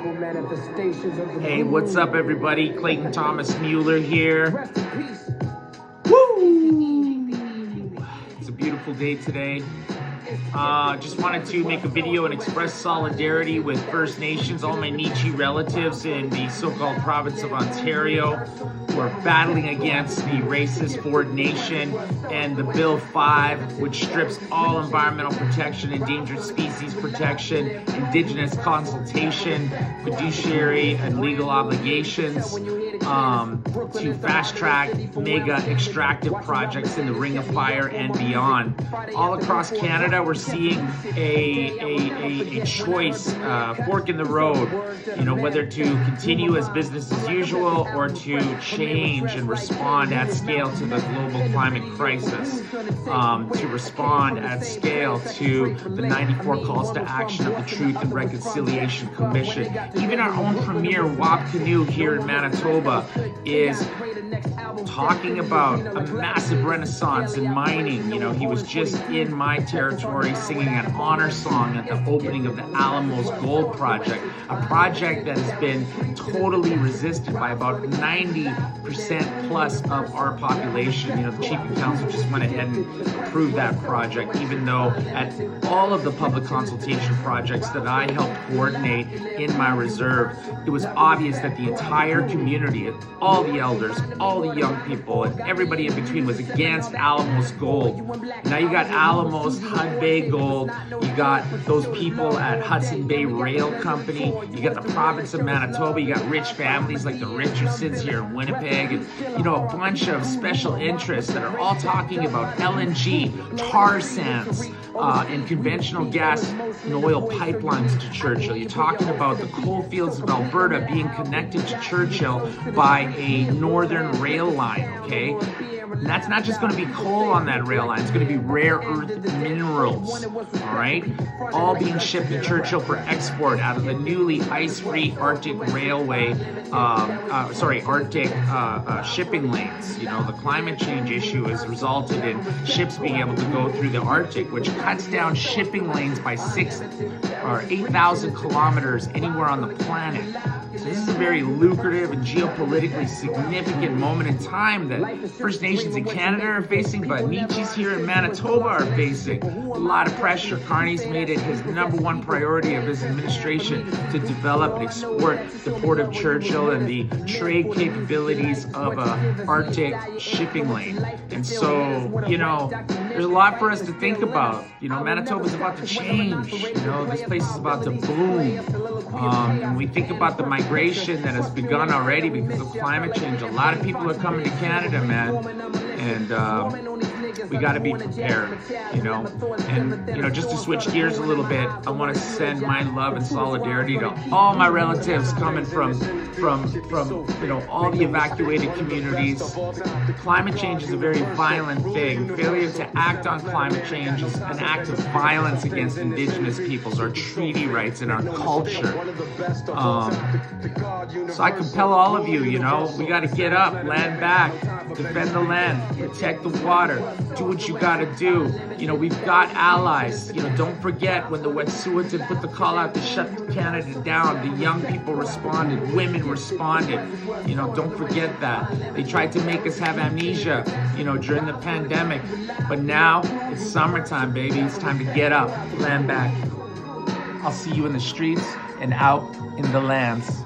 Hey, what's up, everybody? Clayton Thomas-Muller here. Woo! It's a beautiful day today. Just wanted to make a video and express solidarity with First Nations, all my Neechi relatives in the so-called province of Ontario who are battling against the racist Ford Nation and the Bill 5, which strips all environmental protection, endangered species protection, Indigenous consultation, fiduciary and legal obligations, to fast-track mega extractive projects in the Ring of Fire and beyond. All across Canada, we're seeing a choice, fork in the road, whether to continue as business as usual or to change and respond at scale to the global climate crisis, to respond at scale to the 94 calls to action of the Truth and Reconciliation Commission. Even our own premier, Wap Canoe, here in Manitoba, is talking about a massive renaissance in mining. He was just in my territory singing an honor song at the opening of the Alamos Gold Project, a project that has been totally resisted by about 90% plus of our population. The Chief and Council just went ahead and approved that project, even though at all of the public consultation projects that I helped coordinate in my reserve, it was obvious that the entire community, all the elders, all the young people, and everybody in between was against Alamos Gold. Now you got Alamos, Hud Bay Gold, you got those people at Hudson Bay Rail Company, you got the province of Manitoba, you got rich families like the Richardsons here in Winnipeg, and a bunch of special interests that are all talking about LNG, tar sands, and conventional gas and oil pipelines to Churchill. You're talking about the coal fields of Alberta being connected to Churchill by a northern rail line, okay? And that's not just going to be coal on that rail line, it's going to be rare earth minerals, all right? All being shipped to Churchill for export out of the newly ice-free Arctic Railway, Arctic shipping lanes. The climate change issue has resulted in ships being able to go through the Arctic, which cuts down shipping lanes by 8,000 kilometers anywhere on the planet. So this is a very lucrative and geopolitically significant moment in time that First Nations in Canada are facing, but Neechis here in Manitoba are facing. A lot of pressure. Carney's made it his #1 priority of his administration to develop and export the Port of Churchill and the trade capabilities of a Arctic shipping lane. And so, there's a lot for us to think about. Manitoba's about to change. This place is about to boom. And we think about the migration that has begun already because of climate change. A lot of people are coming to Canada, man. And we got to be prepared, And, just to switch gears a little bit, I want to send my love and solidarity to all my relatives coming from all the evacuated communities. Climate change is a very violent thing. Failure to act on climate change is an act of violence against Indigenous peoples, our treaty rights, and our culture. So I compel all of you, we got to get up, land back, defend the land, protect the water, do what you got to do. We've got allies. Don't forget when the Wet'suwet'en put the call out to shut Canada down, the young people responded, women responded. Don't forget that. They tried to make us have amnesia, during the pandemic. But now it's summertime, baby. It's time to get up, land back. I'll see you in the streets and out in the lands.